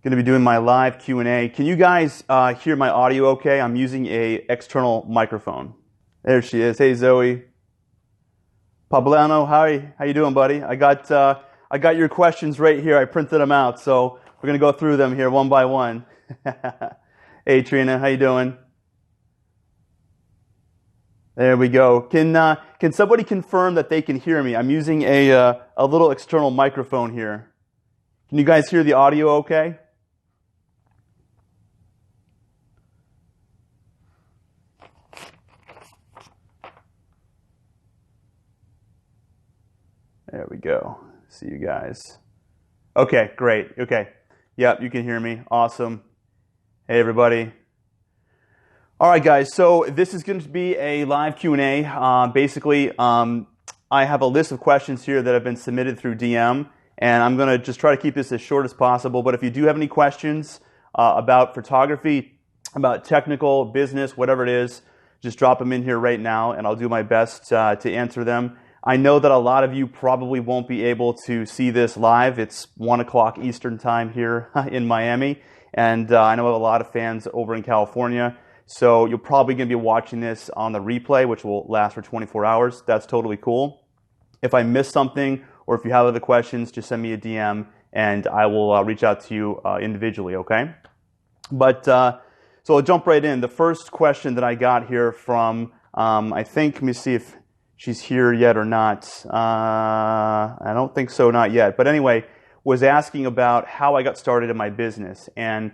Going to be doing my live Q&A. Can you guys hear my audio okay? I'm using a external microphone. There she is. Hey, Zoe. Poblano, hi. How you doing, buddy? I got your questions right here. I printed them out, so we're going to go through them here one by one. Hey, Trina. How you doing? There we go. Can somebody confirm that they can hear me? I'm using a little external microphone here. Can you guys hear the audio okay? There we go. See you guys. Okay, great. Okay. Yep, you can hear me. Awesome. Hey, everybody. All right, guys. So this is going to be a live Q&A. Basically, I have a list of questions here that have been submitted through DM, and I'm going to just try to keep this as short as possible. But if you do have any questions about photography, about technical, business, whatever it is, just drop them in here right now, and I'll do my best to answer them. I know that a lot of you probably won't be able to see this live. It's 1 o'clock Eastern time here in Miami, and I know I have a lot of fans over in California. So you're probably going to be watching this on the replay, which will last for 24 hours. That's totally cool. If I miss something or if you have other questions, just send me a DM and I will reach out to you individually, okay? But so I'll jump right in. The first question that I got here from, I think, let me see if she's here yet or not. I don't think so, not yet. But anyway, was asking about how I got started in my business. And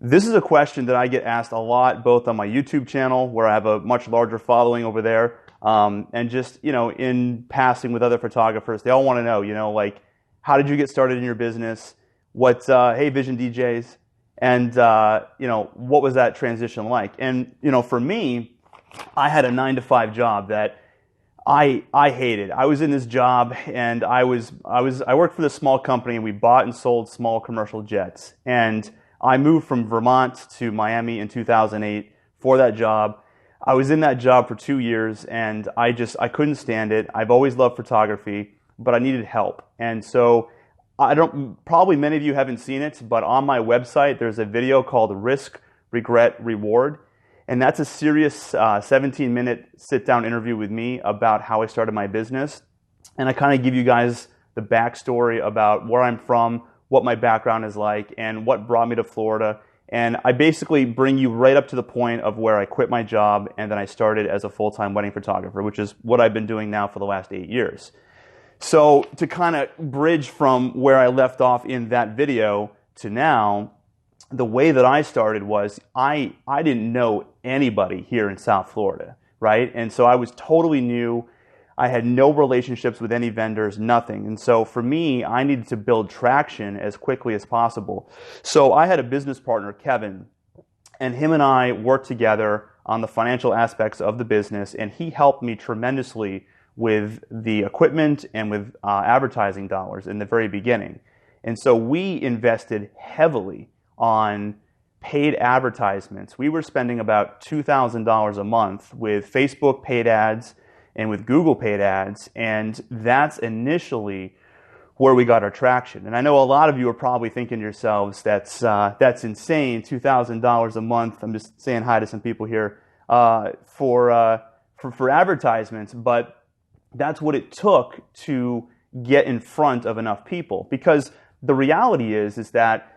this is a question that I get asked a lot, both on my YouTube channel, where I have a much larger following over there, and just, in passing with other photographers. They all want to know, like, how did you get started in your business? What, hey, Vision DJs, and, what was that transition like? And, for me, I had a 9-to-5 job that I hated. I was in this job, and I worked for this small company, and we bought and sold small commercial jets. And I moved from Vermont to Miami in 2008 for that job. I was in that job for 2 years, and I couldn't stand it. I've always loved photography, but I needed help. And so probably many of you haven't seen it, but on my website, there's a video called Risk, Regret, Reward. And that's a serious 17-minute sit-down interview with me about how I started my business. And I kind of give you guys the backstory about where I'm from, what my background is like, and what brought me to Florida. And I basically bring you right up to the point of where I quit my job and then I started as a full-time wedding photographer, which is what I've been doing now for the last 8 years. So to kind of bridge from where I left off in that video to now, the way that I started was I didn't know anybody here in South Florida, right? And so I was totally new. I had no relationships with any vendors, nothing. And so for me, I needed to build traction as quickly as possible. So I had a business partner, Kevin, and him and I worked together on the financial aspects of the business, and he helped me tremendously with the equipment and with advertising dollars in the very beginning. And so we invested heavily on paid advertisements. We were spending about $2,000 a month with Facebook paid ads and with Google paid ads, and that's initially where we got our traction. And I know a lot of you are probably thinking to yourselves, that's insane, $2,000 a month. I'm just saying hi to some people here for advertisements, but that's what it took to get in front of enough people. Because the reality is that,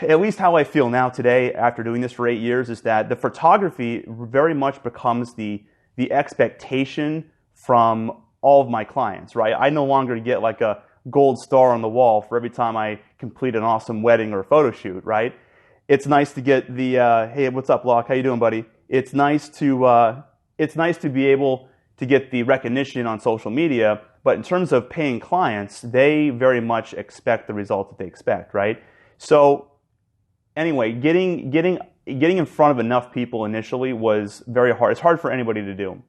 at least how I feel now today after doing this for 8 years, is that the photography very much becomes the expectation from all of my clients, right? I no longer get like a gold star on the wall for every time I complete an awesome wedding or photo shoot, right? It's nice to get the, hey, what's up, Locke? How you doing, buddy? It's nice to be able to get the recognition on social media, but in terms of paying clients, they very much expect the result that they expect, right? So anyway, getting in front of enough people initially was very hard. It's hard for anybody to do.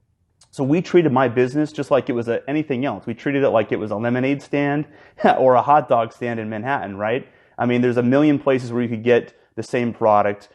So we treated my business just like it was anything else. We treated it like it was a lemonade stand or a hot dog stand in Manhattan, right? I mean, there's a million places where you could get the same product.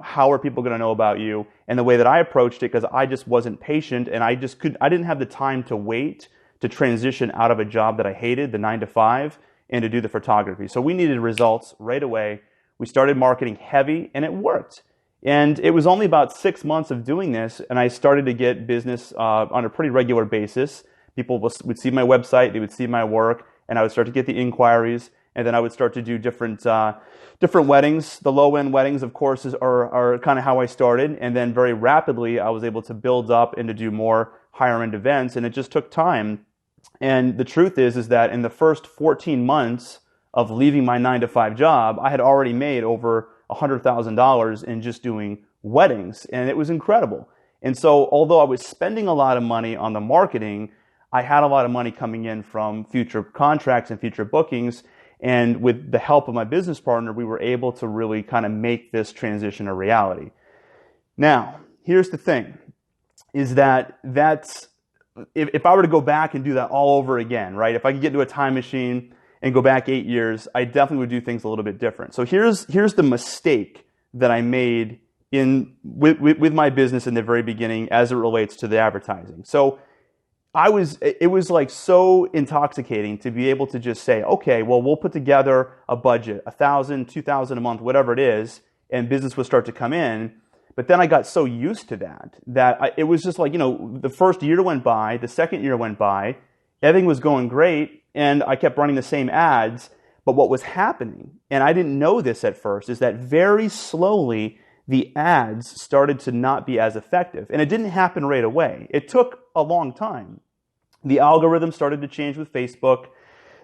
How are people going to know about you? And the way that I approached it, because I just wasn't patient and I didn't have the time to wait to transition out of a job that I hated, the 9-to-5, and to do the photography. So we needed results right away. We started marketing heavy, and it worked. And it was only about 6 months of doing this, and I started to get business on a pretty regular basis. People would see my website, they would see my work, and I would start to get the inquiries, and then I would start to do different weddings. The low-end weddings, of course, are kind of how I started, and then very rapidly I was able to build up and to do more higher-end events, and it just took time. And the truth is that in the first 14 months of leaving my 9-to-5 job, I had already made over $100,000 in just doing weddings, and it was incredible. And so although I was spending a lot of money on the marketing, I had a lot of money coming in from future contracts and future bookings, and with the help of my business partner, we were able to really kind of make this transition a reality. Now, here's the thing, is that's if I were to go back and do that all over again, right? If I could get into a time machine and go back 8 years, I definitely would do things a little bit different. So here's the mistake that I made with my business in the very beginning as it relates to the advertising. So it was like so intoxicating to be able to just say, okay, well, we'll put together a budget, $1,000, $2,000 a month, whatever it is, and business would start to come in. But then I got so used to that it was just like, the first year went by, the second year went by, everything was going great, and I kept running the same ads. But what was happening, and I didn't know this at first, is that very slowly the ads started to not be as effective. And it didn't happen right away. It took a long time. The algorithm started to change with Facebook.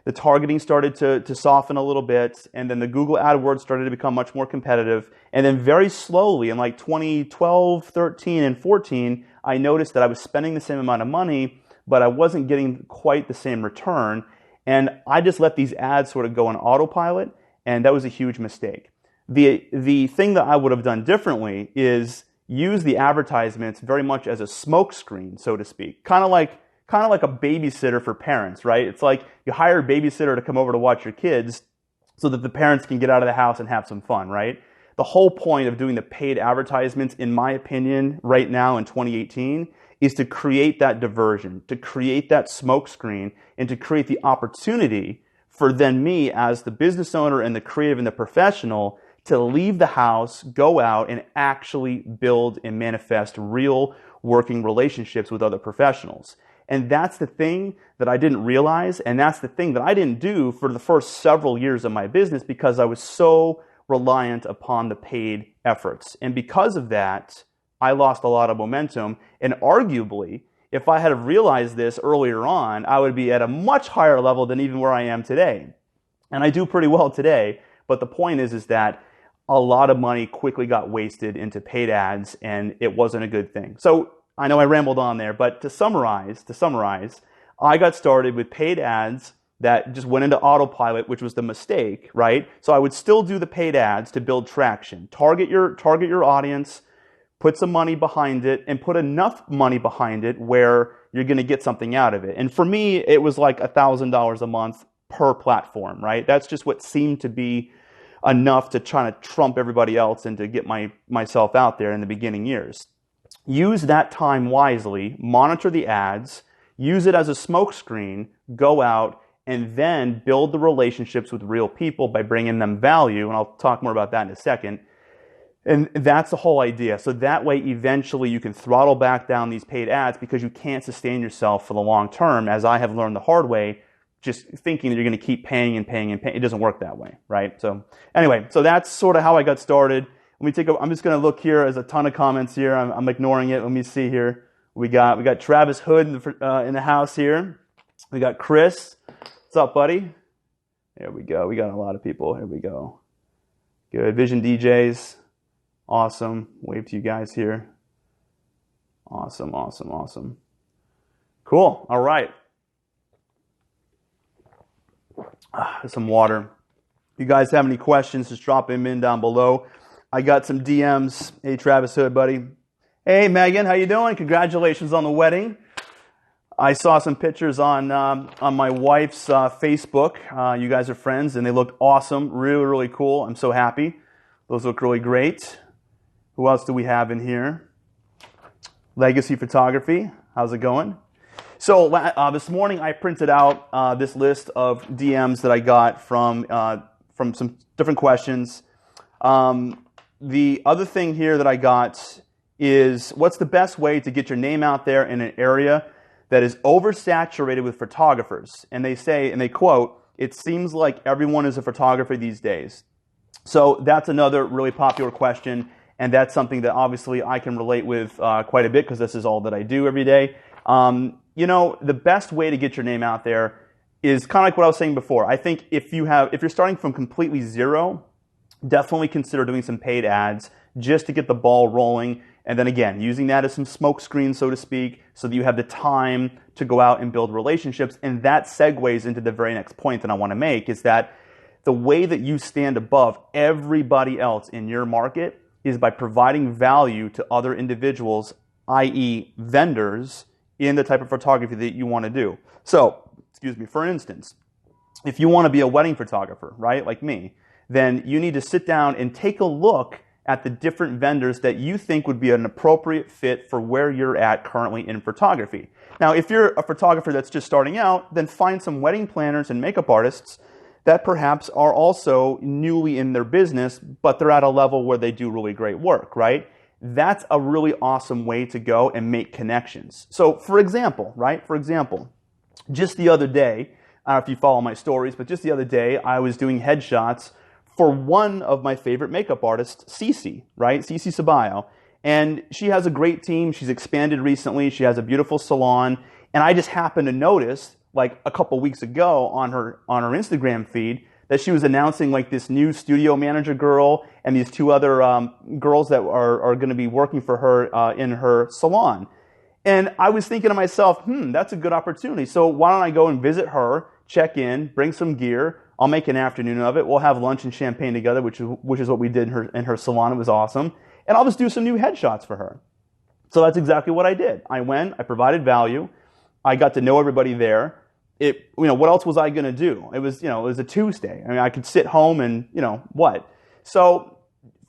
The targeting started to soften a little bit, and then the Google AdWords started to become much more competitive. And then very slowly, in like 2012, 13, and 14, I noticed that I was spending the same amount of money, but I wasn't getting quite the same return. And I just let these ads sort of go on autopilot, and that was a huge mistake. The thing that I would have done differently is use the advertisements very much as a smokescreen, so to speak. Kind of like a babysitter for parents, right? It's like you hire a babysitter to come over to watch your kids so that the parents can get out of the house and have some fun, right? The whole point of doing the paid advertisements, in my opinion, right now in 2018, is to create that diversion, to create that smokescreen, and to create the opportunity for then me as the business owner and the creative and the professional to leave the house, go out, and actually build and manifest real working relationships with other professionals. And that's the thing that I didn't realize, and that's the thing that I didn't do for the first several years of my business because I was so reliant upon the paid efforts. And because of that, I lost a lot of momentum. And arguably, if I had realized this earlier on, I would be at a much higher level than even where I am today. And I do pretty well today, but the point is that a lot of money quickly got wasted into paid ads, and it wasn't a good thing. So I know I rambled on there, but to summarize, I got started with paid ads that just went into autopilot, which was the mistake, right? So I would still do the paid ads to build traction. Target your audience, put some money behind it, and put enough money behind it where you're going to get something out of it. And for me, it was like $1,000 a month per platform, right? That's just what seemed to be enough to try to trump everybody else and to get myself out there in the beginning years. Use that time wisely, monitor the ads, use it as a smokescreen, go out, and then build the relationships with real people by bringing them value, and I'll talk more about that in a second. And that's the whole idea. So that way, eventually, you can throttle back down these paid ads because you can't sustain yourself for the long term, as I have learned the hard way, just thinking that you're going to keep paying and paying and paying. It doesn't work that way, right? So anyway, so that's sort of how I got started. I'm just going to look here. There's a ton of comments here. I'm ignoring it. Let me see here. We got Travis Hood in the house here. We got Chris. What's up, buddy? There we go. We got a lot of people. Here we go. Good. Vision DJs. Awesome. Wave to you guys here. Awesome. Cool. All right. Some water. If you guys have any questions, just drop them in down below. I got some DMs. Hey, Travis Hood, buddy. Hey, Megan, how you doing? Congratulations on the wedding. I saw some pictures on my wife's Facebook. You guys are friends, and they look awesome. Really, really cool. I'm so happy. Those look really great. Who else do we have in here? Legacy Photography. How's it going? So this morning I printed out this list of DMs that I got from some different questions. The other thing here that I got is, what's the best way to get your name out there in an area that is oversaturated with photographers? And they say, and they quote, "It seems like everyone is a photographer these days." So that's another really popular question, and that's something that obviously I can relate with quite a bit because this is all that I do every day. You know, the best way to get your name out there is kind of like what I was saying before. I think if you're starting from completely zero, definitely consider doing some paid ads just to get the ball rolling. And then again, using that as some smoke screen, so to speak, so that you have the time to go out and build relationships. And that segues into the very next point that I want to make, is that the way that you stand above everybody else in your market is by providing value to other individuals, i.e. vendors, in the type of photography that you want to do. So, excuse me, for instance, if you want to be a wedding photographer, right, like me, then you need to sit down and take a look at the different vendors that you think would be an appropriate fit for where you're at currently in photography. Now, if you're a photographer that's just starting out, then find some wedding planners and makeup artists that perhaps are also newly in their business, but they're at a level where they do really great work, right? That's a really awesome way to go and make connections. So, for example, right? For example, just the other day, I don't know if you follow my stories, but just the other day, I was doing headshots for one of my favorite makeup artists, Cece, right? Cece Ceballo. And she has a great team. She's expanded recently. She has a beautiful salon. And I just happened to notice, like a couple weeks ago on her Instagram feed, that she was announcing like this new studio manager girl and these two other girls that are going to be working for her in her salon. And I was thinking to myself, that's a good opportunity. So why don't I go and visit her, check in, bring some gear. I'll make an afternoon of it. We'll have lunch and champagne together, which is what we did in her salon. It was awesome. And I'll just do some new headshots for her. So that's exactly what I did. I went, I provided value. I got to know everybody there. What else was I going to do? It was a Tuesday. I mean, I could sit home and, what? So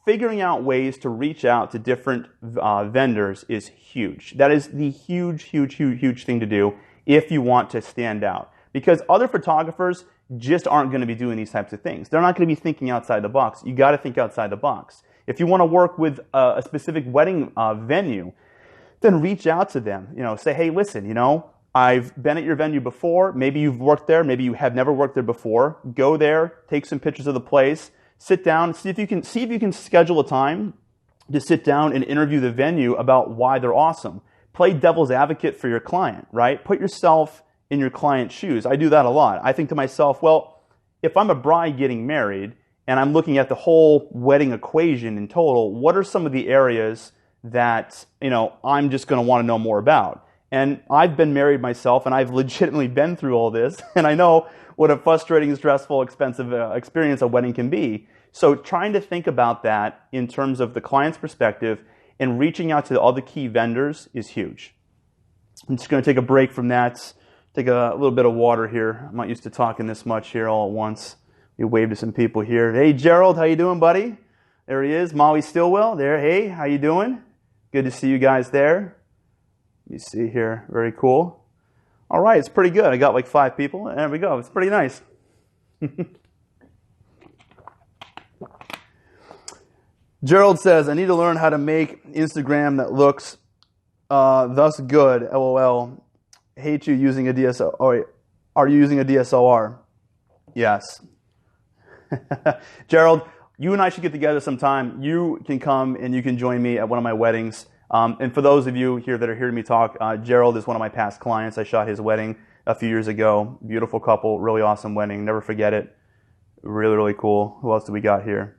figuring out ways to reach out to different vendors is huge. That is the huge thing to do if you want to stand out. Because other photographers just aren't going to be doing these types of things. They're not going to be thinking outside the box. You got to think outside the box. If you want to work with a specific wedding venue, then reach out to them. Say, hey, listen, I've been at your venue before. Maybe you've worked there. Maybe you have never worked there before. Go there, take some pictures of the place, sit down, see if you can schedule a time to sit down and interview the venue about why they're awesome. Play devil's advocate for your client, right? Put yourself in your client's shoes. I do that a lot. I think to myself, well, if I'm a bride getting married and I'm looking at the whole wedding equation in total, what are some of the areas that, I'm just going to want to know more about? And I've been married myself, and I've legitimately been through all this, and I know what a frustrating, stressful, expensive experience a wedding can be. So trying to think about that in terms of the client's perspective and reaching out to all the key vendors is huge. I'm just going to take a break from that. Take a little bit of water here. I'm not used to talking this much here all at once. We wave to some people here. Hey, Gerald, how you doing, buddy? There he is. Molly Stillwell there. Hey, how you doing? Good to see you guys there. Let me see here. Very cool. All right, it's pretty good. I got like 5 people. There we go. It's pretty nice. Gerald says, I need to learn how to make Instagram that looks thus good. LOL. Hate you using a DSLR. Oh, are you using a DSLR? Yes. Gerald, you and I should get together sometime. You can come and you can join me at one of my weddings. And for those of you here that are hearing me talk, Gerald is one of my past clients. I shot his wedding a few years ago. Beautiful couple, really awesome wedding. Never forget it. Really, really cool. Who else do we got here?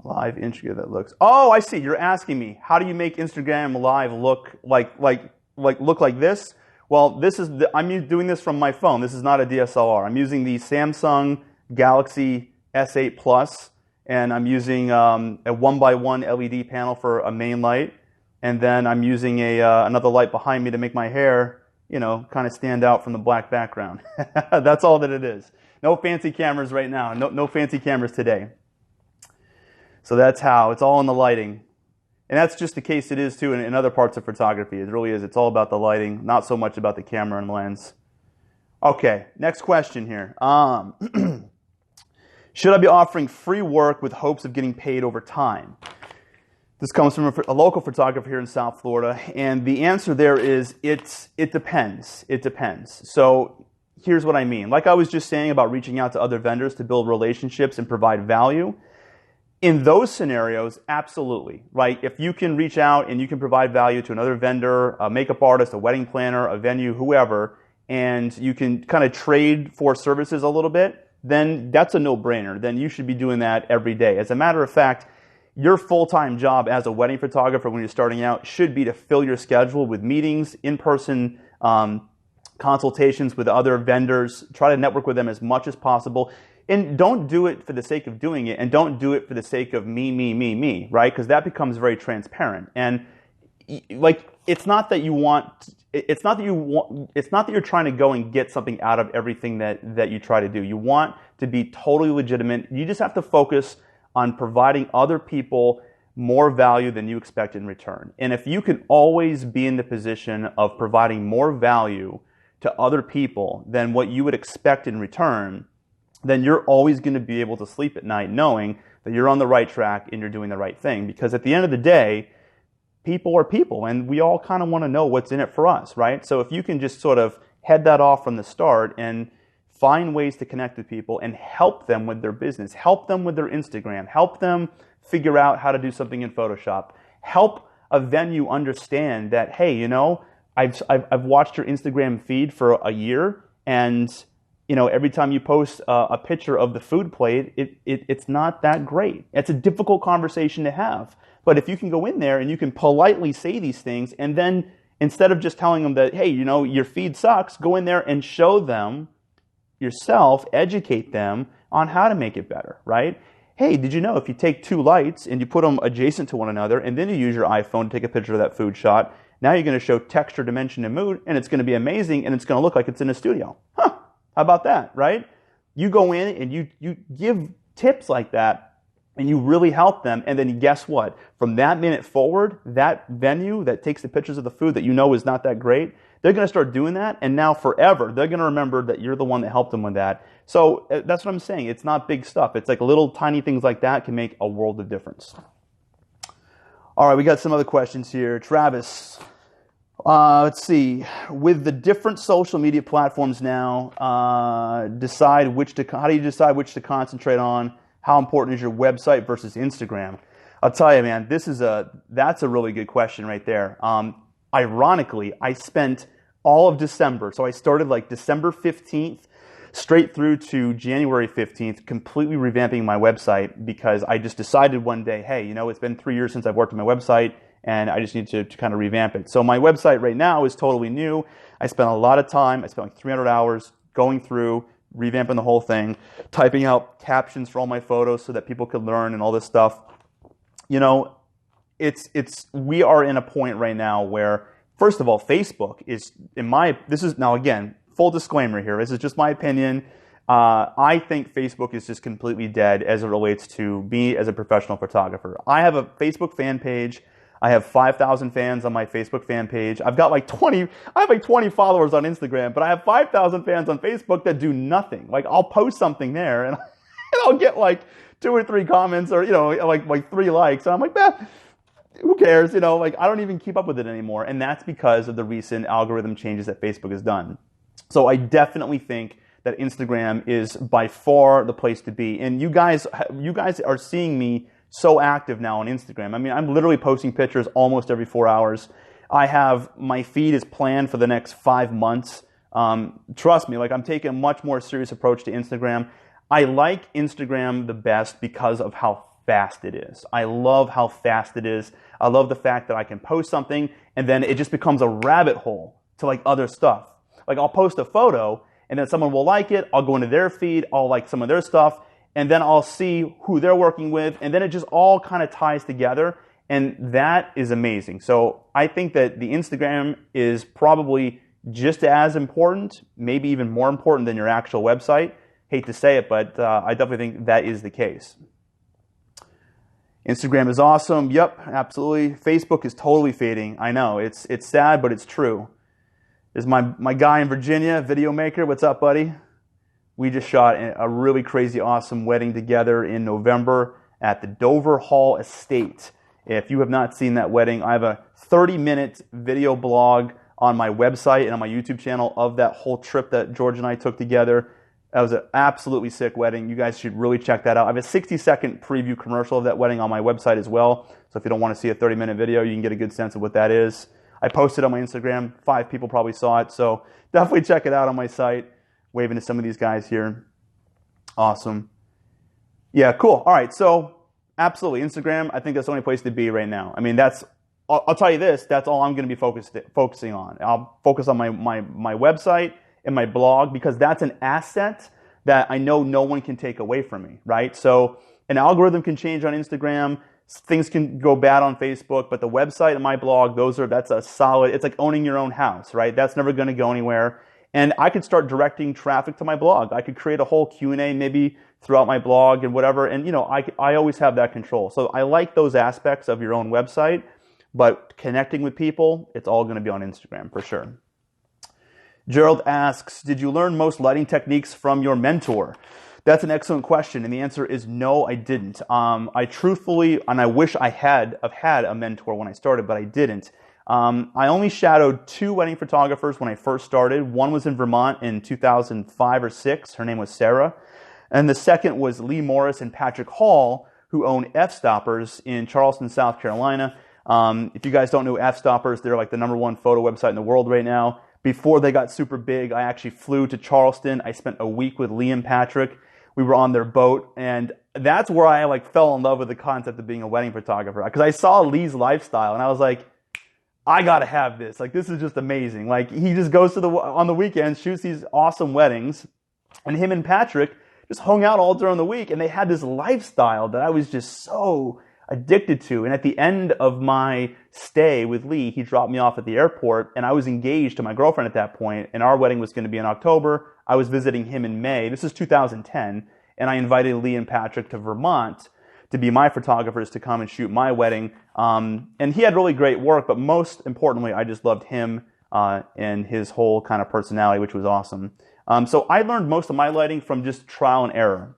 Live Instagram that looks. Oh, I see. You're asking me, how do you make Instagram Live look like this? Well, I'm doing this from my phone. This is not a DSLR. I'm using the Samsung Galaxy S8 Plus, and I'm using a 1x1 LED panel for a main light, and then I'm using another light behind me to make my hair, kind of stand out from the black background. That's all that it is. No fancy cameras right now. No fancy cameras today. So that's how. It's all in the lighting. And that's just the case it is too in other parts of photography. It really is. It's all about the lighting, not so much about the camera and lens. Okay, next question here. Should I be offering free work with hopes of getting paid over time? This comes from a local photographer here in South Florida, and the answer there is it depends. It depends. So here's what I mean. Like I was just saying about reaching out to other vendors to build relationships and provide value, in those scenarios, absolutely, right? If you can reach out and you can provide value to another vendor, a makeup artist, a wedding planner, a venue, whoever, and you can kind of trade for services a little bit, then that's a no-brainer. Then you should be doing that every day. As a matter of fact, your full-time job as a wedding photographer when you're starting out should be to fill your schedule with meetings, in-person consultations with other vendors. Try to network with them as much as possible. And don't do it for the sake of doing it, and don't do it for the sake of me, right? Because that becomes very transparent. And like, it's not that you're trying to go and get something out of everything that you try to do. You want to be totally legitimate. You just have to focus on providing other people more value than you expect in return. And if you can always be in the position of providing more value to other people than what you would expect in return, then you're always going to be able to sleep at night knowing that you're on the right track and you're doing the right thing. Because at the end of the day, people are people, and we all kind of want to know what's in it for us, right? So if you can just sort of head that off from the start and find ways to connect with people and help them with their business, help them with their Instagram, help them figure out how to do something in Photoshop, help a venue understand that, hey, you know, I've watched your Instagram feed for a year, and you know, every time you post a picture of the food plate, it's not that great. It's a difficult conversation to have. But if you can go in there and you can politely say these things, and then instead of just telling them that, hey, you know, your feed sucks, go in there and show them yourself, educate them on how to make it better, right? Hey, did you know if you take two lights and you put them adjacent to one another, and then you use your iPhone to take a picture of that food shot, now you're going to show texture, dimension, and mood, and it's going to be amazing, and it's going to look like it's in a studio. Huh. How about that, right? You go in and you give tips like that, and you really help them, and then guess what? From that minute forward, that venue that takes the pictures of the food that you know is not that great, they're going to start doing that, and now forever, they're going to remember that you're the one that helped them with that. So that's what I'm saying. It's not big stuff. It's like little tiny things like that can make a world of difference. All right, we got some other questions here. Travis. Let's see. With the different social media platforms now, how do you decide which to concentrate on? How important is your website versus Instagram? I'll tell you, man, that's a really good question right there. Ironically, I spent all of December, so I started like December 15th straight through to January 15th, completely revamping my website because I just decided one day, hey, you know, it's been 3 years since I've worked on my website, and I just need to kind of revamp it. So my website right now is totally new. I spent a lot of time. I spent like 300 hours going through, revamping the whole thing, typing out captions for all my photos so that people could learn and all this stuff. You know, we are in a point right now where, first of all, Facebook is, this is, now again, full disclaimer here, this is just my opinion. I think Facebook is just completely dead as it relates to me as a professional photographer. I have a Facebook fan page. I have 5,000 fans on my Facebook fan page. I've got like 20 followers on Instagram, but I have 5,000 fans on Facebook that do nothing. Like, I'll post something there and I'll get like 2 or 3 comments, or, you know, like 3 likes. And I'm like, who cares? You know, like, I don't even keep up with it anymore. And that's because of the recent algorithm changes that Facebook has done. So I definitely think that Instagram is by far the place to be. And you guys are seeing me so active now on Instagram. I mean, I'm literally posting pictures almost every 4 hours. My feed is planned for the next 5 months. Trust me, like, I'm taking a much more serious approach to Instagram. I like Instagram the best because of how fast it is. I love how fast it is. I love the fact that I can post something and then it just becomes a rabbit hole to like other stuff. Like, I'll post a photo and then someone will like it. I'll go into their feed. I'll like some of their stuff. And then I'll see who they're working with, and then it just all kind of ties together, and that is amazing. So I think that the Instagram is probably just as important, maybe even more important than your actual website. Hate to say it, but I definitely think that is the case. Instagram is awesome. Yep, absolutely. Facebook is totally fading. I know, it's sad, but it's true. There's my guy in Virginia, video maker. What's up, buddy? We just shot a really crazy, awesome wedding together in November at the Dover Hall Estate. If you have not seen that wedding, I have a 30-minute video blog on my website and on my YouTube channel of that whole trip that George and I took together. That was an absolutely sick wedding. You guys should really check that out. I have a 60-second preview commercial of that wedding on my website as well. So if you don't want to see a 30-minute video, you can get a good sense of what that is. I posted on my Instagram. 5 people probably saw it. So definitely check it out on my site. Waving to some of these guys here. Awesome. Yeah, cool. All right, so absolutely. Instagram, I think that's the only place to be right now. I mean, I'll tell you this, that's all I'm going to be focusing on. I'll focus on my website and my blog because that's an asset that I know no one can take away from me, right? So an algorithm can change on Instagram, things can go bad on Facebook, but the website and my blog, that's a solid, it's like owning your own house, right? That's never going to go anywhere. And I could start directing traffic to my blog. I could create a whole Q&A maybe throughout my blog and whatever. And I always have that control. So I like those aspects of your own website, but connecting with people, it's all going to be on Instagram for sure. Gerald asks, did you learn most lighting techniques from your mentor? That's an excellent question. And the answer is no, I didn't. I truthfully, and I wish I had a mentor when I started, but I didn't. I only shadowed 2 wedding photographers when I first started. One was in Vermont in 2005 or 6. Her name was Sarah. And the second was Lee Morris and Patrick Hall, who own F-Stoppers in Charleston, South Carolina. If you guys don't know F-Stoppers, they're like the #1 photo website in the world right now. Before they got super big, I actually flew to Charleston. I spent a week with Lee and Patrick. We were on their boat, and that's where I fell in love with the concept of being a wedding photographer. Because I saw Lee's lifestyle, and I was like, I gotta have this. This is just amazing. He just goes on the weekends, shoots these awesome weddings, and him and Patrick just hung out all during the week, and they had this lifestyle that I was just so addicted to. And at the end of my stay with Lee, he dropped me off at the airport, and I was engaged to my girlfriend at that point, and our wedding was going to be in October. I was visiting him in May. This is 2010, and I invited Lee and Patrick to Vermont to be my photographers to come and shoot my wedding. And he had really great work, but most importantly, I just loved him and his whole kind of personality, which was awesome. So I learned most of my lighting from just trial and error.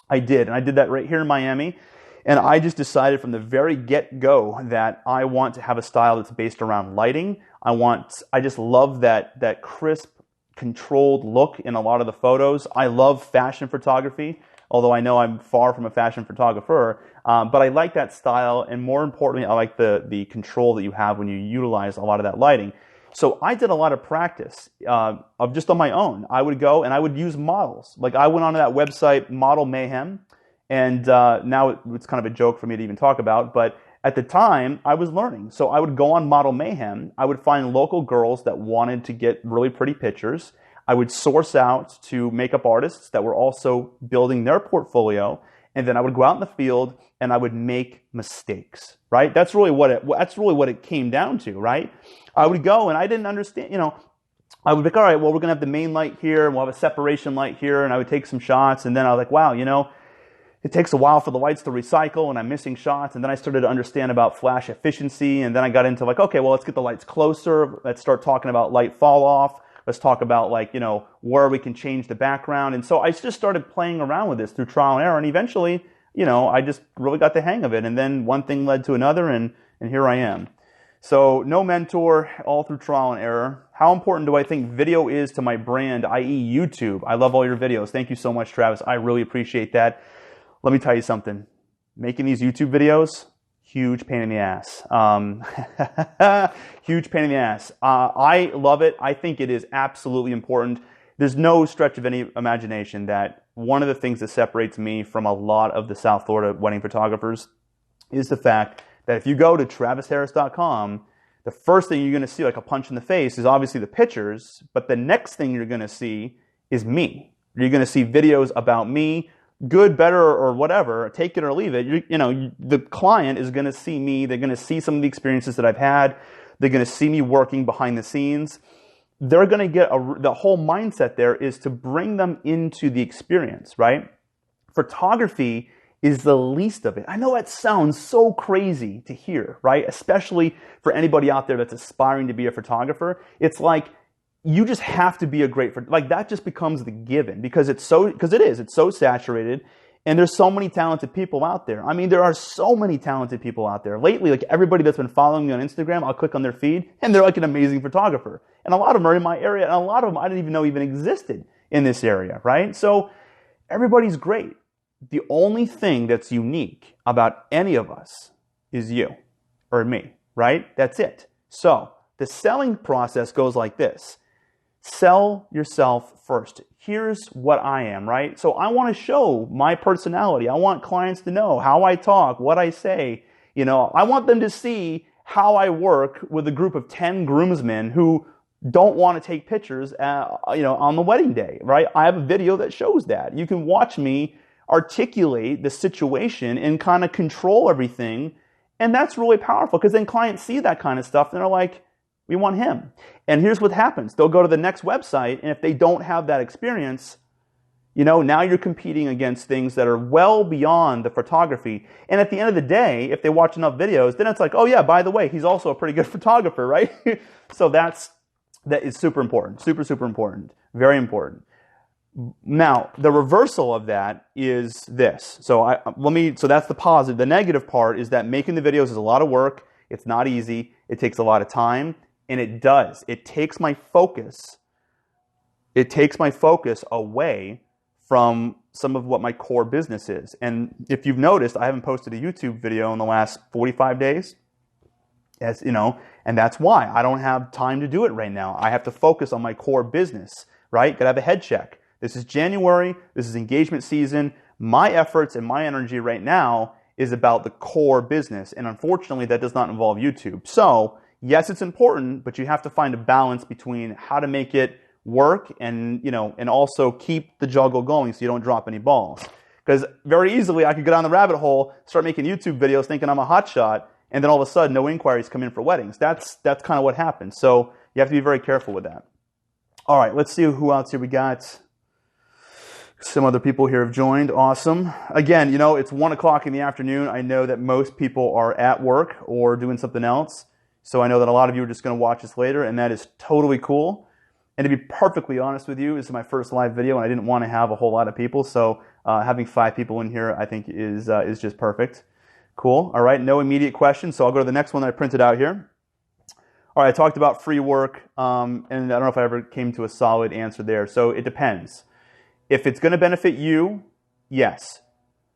I did, and I did that right here in Miami. And I just decided from the very get-go that I want to have a style that's based around lighting. I just love that crisp, controlled look in a lot of the photos. I love fashion photography, although I know I'm far from a fashion photographer, but I like that style, and more importantly, I like the control that you have when you utilize a lot of that lighting. So I did a lot of practice of just on my own. I would go and I would use models. I went onto that website, Model Mayhem, and now it's kind of a joke for me to even talk about, but at the time, I was learning. So I would go on Model Mayhem. I would find local girls that wanted to get really pretty pictures. I would source out to makeup artists that were also building their portfolio, and then I would go out in the field and I would make mistakes, right? That's really what it came down to, right? I would go and I didn't understand, I would be like, all right, well, we're gonna have the main light here and we'll have a separation light here, and I would take some shots, and then I was like, wow, it takes a while for the lights to recycle and I'm missing shots. And then I started to understand about flash efficiency, and then I got into okay, well, let's get the lights closer. Let's start talking about light fall off. Let's talk about where we can change the background. And so I just started playing around with this through trial and error. And eventually, I just really got the hang of it. And then one thing led to another, and here I am. So no mentor, all through trial and error. How important do I think video is to my brand, i.e. YouTube? I love all your videos. Thank you so much, Travis. I really appreciate that. Let me tell you something. Making these YouTube videos, huge pain in the ass. Huge pain in the ass. I love it. I think it is absolutely important. There's no stretch of any imagination that one of the things that separates me from a lot of the South Florida wedding photographers is the fact that if you go to travisharris.com, the first thing you're going to see, like a punch in the face, is obviously the pictures, but the next thing you're going to see is me. You're going to see videos about me, good, better, or whatever, take it or leave it. The client is going to see me. They're going to see some of the experiences that I've had. They're going to see me working behind the scenes. They're going to get the whole mindset there is to bring them into the experience, right? Photography is the least of it. I know that sounds so crazy to hear, right? Especially for anybody out there that's aspiring to be a photographer. It's like you just have to be a great, like that just becomes the given because it's so saturated. And there's so many talented people out there. I mean, there are so many talented people out there. Lately, like everybody that's been following me on Instagram, I'll click on their feed and they're like an amazing photographer. And a lot of them are in my area and a lot of them I didn't even know even existed in this area, right? So everybody's great. The only thing that's unique about any of us is you or me, right? That's it. So the selling process goes like this. Sell yourself first. Here's what I am, right? So I want to show my personality. I want clients to know how I talk, what I say. You know, I want them to see how I work with a group of 10 groomsmen who don't want to take pictures, on the wedding day, right? I have a video that shows that. You can watch me articulate the situation and kind of control everything. And that's really powerful because then clients see that kind of stuff and they're like, we want him. And here's what happens. They'll go to the next website, and if they don't have that experience, now you're competing against things that are well beyond the photography. And at the end of the day, if they watch enough videos, then it's like, oh yeah, by the way, he's also a pretty good photographer, right? So that is super important, super, super important, very important. Now, the reversal of that is this. So that's the positive. The negative part is that making the videos is a lot of work. It's not easy. It takes a lot of time. And it does. It takes my focus. It takes my focus away from some of what my core business is. And if you've noticed, I haven't posted a YouTube video in the last 45 days. And that's why I don't have time to do it right now. I have to focus on my core business, right? Gotta have a head check. This is January. This is engagement season. My efforts and my energy right now is about the core business. And unfortunately, that does not involve YouTube. So yes, it's important, but you have to find a balance between how to make it work and also keep the juggle going so you don't drop any balls. Because very easily I could go down the rabbit hole, start making YouTube videos thinking I'm a hotshot, and then all of a sudden no inquiries come in for weddings. That's kind of what happens. So you have to be very careful with that. All right, let's see who else here we got. Some other people here have joined. Awesome. Again, it's 1 o'clock in the afternoon. I know that most people are at work or doing something else. So I know that a lot of you are just going to watch this later, and that is totally cool. And to be perfectly honest with you, this is my first live video, and I didn't want to have a whole lot of people. So having 5 people in here, I think, is just perfect. Cool. All right. No immediate questions. So I'll go to the next one that I printed out here. All right. I talked about free work, and I don't know if I ever came to a solid answer there. So it depends. If it's going to benefit you, yes.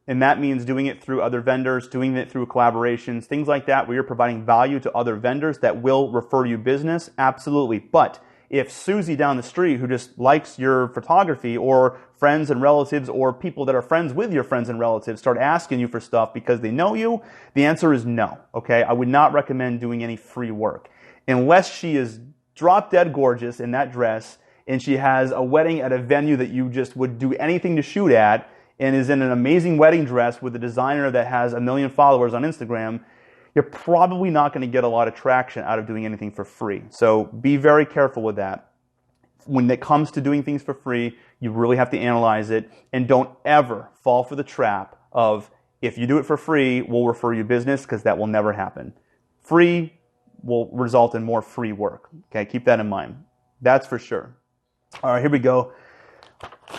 And that means doing it through other vendors, doing it through collaborations, things like that, where you're providing value to other vendors that will refer you business, absolutely. But if Susie down the street who just likes your photography, or friends and relatives, or people that are friends with your friends and relatives start asking you for stuff because they know you, the answer is no, okay? I would not recommend doing any free work. Unless she is drop dead gorgeous in that dress and she has a wedding at a venue that you just would do anything to shoot at, and is in an amazing wedding dress with a designer that has 1 million followers on Instagram, you're probably not going to get a lot of traction out of doing anything for free. So be very careful with that. When it comes to doing things for free, you really have to analyze it, and don't ever fall for the trap of, if you do it for free, we'll refer you business, because that will never happen. Free will result in more free work. Okay, keep that in mind. That's for sure. All right, here we go.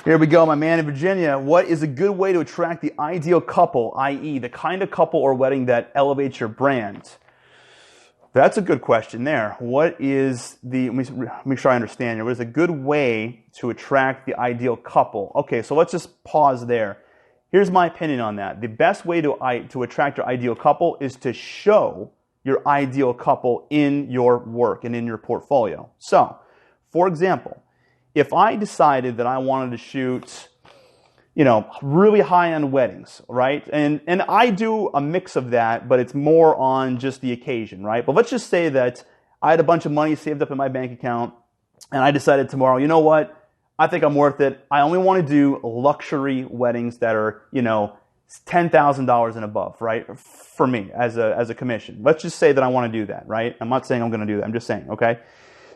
Here we go, my man in Virginia. What is a good way to attract the ideal couple, i.e. the kind of couple or wedding that elevates your brand? That's a good question there. What is let me make sure I understand here. What is a good way to attract the ideal couple? Okay, so let's just pause there. Here's my opinion on that. The best way to attract your ideal couple is to show your ideal couple in your work and in your portfolio. So, for example, if I decided that I wanted to shoot, really high-end weddings, right? And I do a mix of that, but it's more on just the occasion, right? But let's just say that I had a bunch of money saved up in my bank account, and I decided tomorrow, you know what? I think I'm worth it. I only want to do luxury weddings that are, $10,000 and above, right? For me, as a commission. Let's just say that I want to do that, right? I'm not saying I'm going to do that. I'm just saying, okay?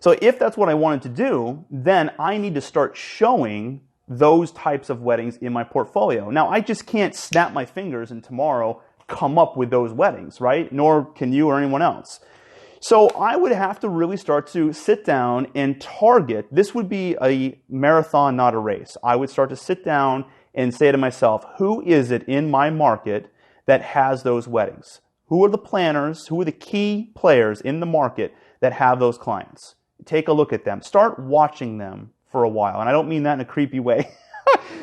So if that's what I wanted to do, then I need to start showing those types of weddings in my portfolio. Now, I just can't snap my fingers and tomorrow come up with those weddings, right? Nor can you or anyone else. So I would have to really start to sit down and target. This would be a marathon, not a race. I would start to sit down and say to myself, who is it in my market that has those weddings? Who are the planners? Who are the key players in the market that have those clients? Take a look at them. Start watching them for a while. And I don't mean that in a creepy way.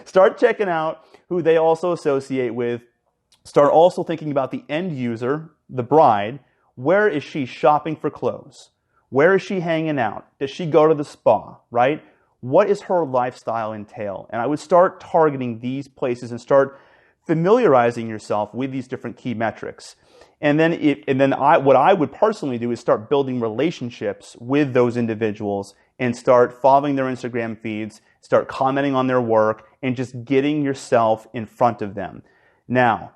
Start checking out who they also associate with. Start also thinking about the end user, the bride. Where is she shopping for clothes? Where is she hanging out? Does she go to the spa, right? What is her lifestyle entail? And I would start targeting these places and start familiarizing yourself with these different key metrics. And then, what I would personally do is start building relationships with those individuals and start following their Instagram feeds, start commenting on their work, and just getting yourself in front of them. Now,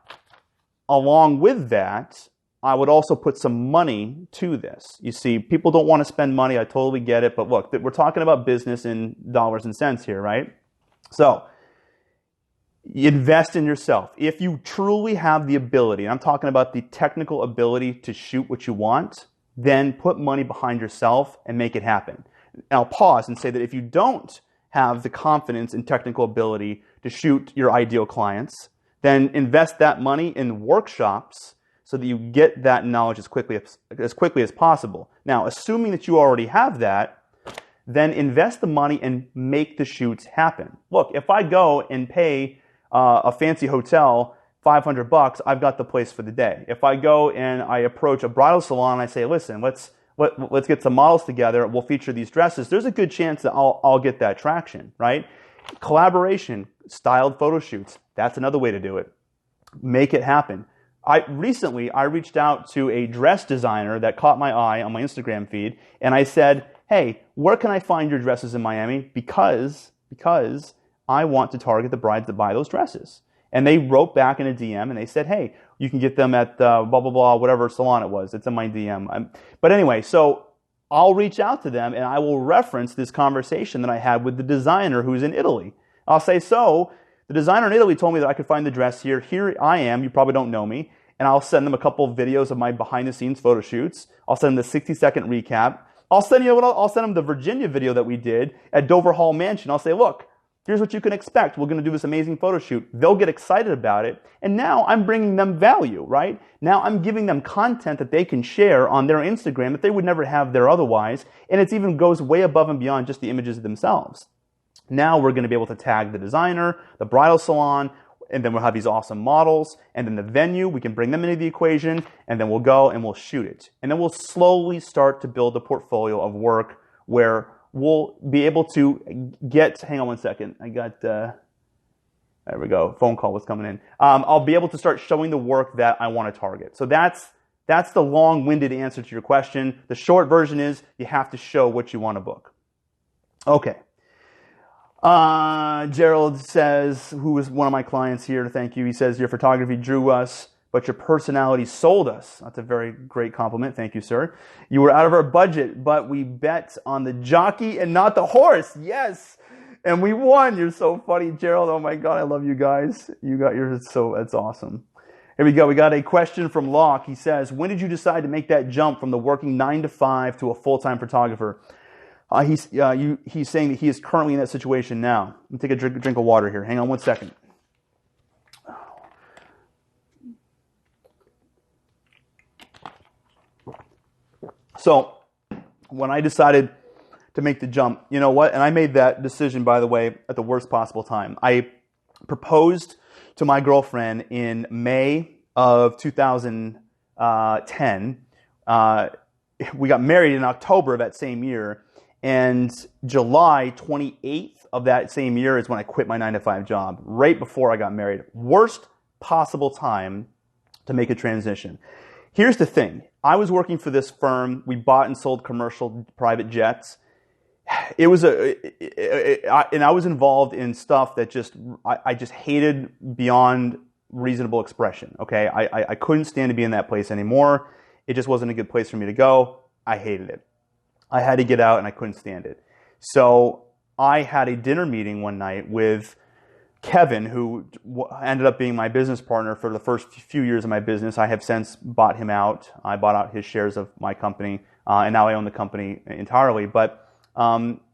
along with that, I would also put some money to this. You see, people don't want to spend money. I totally get it. But look, we're talking about business in dollars and cents here, right? So invest in yourself. If you truly have the ability, and I'm talking about the technical ability to shoot what you want, then put money behind yourself and make it happen. And I'll pause and say that if you don't have the confidence and technical ability to shoot your ideal clients, then invest that money in workshops so that you get that knowledge as quickly as possible. Now, assuming that you already have that, then invest the money and make the shoots happen. Look, if I go and pay a fancy hotel $500, I've got the place for the day. If I go and I approach a bridal salon and I say, listen, let's get some models together, we'll feature these dresses, there's a good chance that I'll get that traction, right? Collaboration, styled photo shoots, that's another way to do it. Make it happen. Recently, I reached out to a dress designer that caught my eye on my Instagram feed, and I said, hey, where can I find your dresses in Miami? Because I want to target the brides that buy those dresses. And they wrote back in a DM, and they said, hey, you can get them at blah, blah, blah, whatever salon it was. It's in my DM. But anyway, so I'll reach out to them, and I will reference this conversation that I had with the designer who's in Italy. I'll say, so the designer in Italy told me that I could find the dress here. Here I am. You probably don't know me. And I'll send them a couple of videos of my behind-the-scenes photo shoots. I'll send them the 60-second recap. I'll send them the Virginia video that we did at Dover Hall Mansion. I'll say, look, here's what you can expect. We're going to do this amazing photo shoot. They'll get excited about it. And now I'm bringing them value, right? Now I'm giving them content that they can share on their Instagram that they would never have there otherwise. And it even goes way above and beyond just the images themselves. Now we're going to be able to tag the designer, the bridal salon, and then we'll have these awesome models. And then the venue, we can bring them into the equation. And then we'll go and we'll shoot it. And then we'll slowly start to build a portfolio of work where we'll be able to get, hang on one second. I got, there we go. Phone call was coming in. I'll be able to start showing the work that I want to target. So that's the long-winded answer to your question. The short version is you have to show what you want to book. Okay. Gerald says, who is one of my clients here, thank you. He says, your photography drew us, but your personality sold us. That's a very great compliment. Thank you, sir. You were out of our budget, but we bet on the jockey and not the horse. Yes. And we won. You're so funny, Gerald. Oh my God. I love you guys. That's awesome. Here we go. We got a question from Locke. He says, when did you decide to make that jump from the working 9 to 5 to a full-time photographer? He's saying that he is currently in that situation now. Let me take a drink of water here. Hang on one second. So when I decided to make the jump, you know what? And I made that decision, by the way, at the worst possible time. I proposed to my girlfriend in May of 2010. We got married in October of that same year. And July 28th of that same year is when I quit my 9-to-5 job, right before I got married. Worst possible time to make a transition. Here's the thing. I was working for this firm. We bought and sold commercial private jets. And I was involved in stuff that I just hated beyond reasonable expression. Okay, I couldn't stand to be in that place anymore. It just wasn't a good place for me to go. I hated it. I had to get out and I couldn't stand it. So I had a dinner meeting one night with Kevin, who ended up being my business partner for the first few years of my business. I have since bought him out. I bought out his shares of my company, and now I own the company entirely. But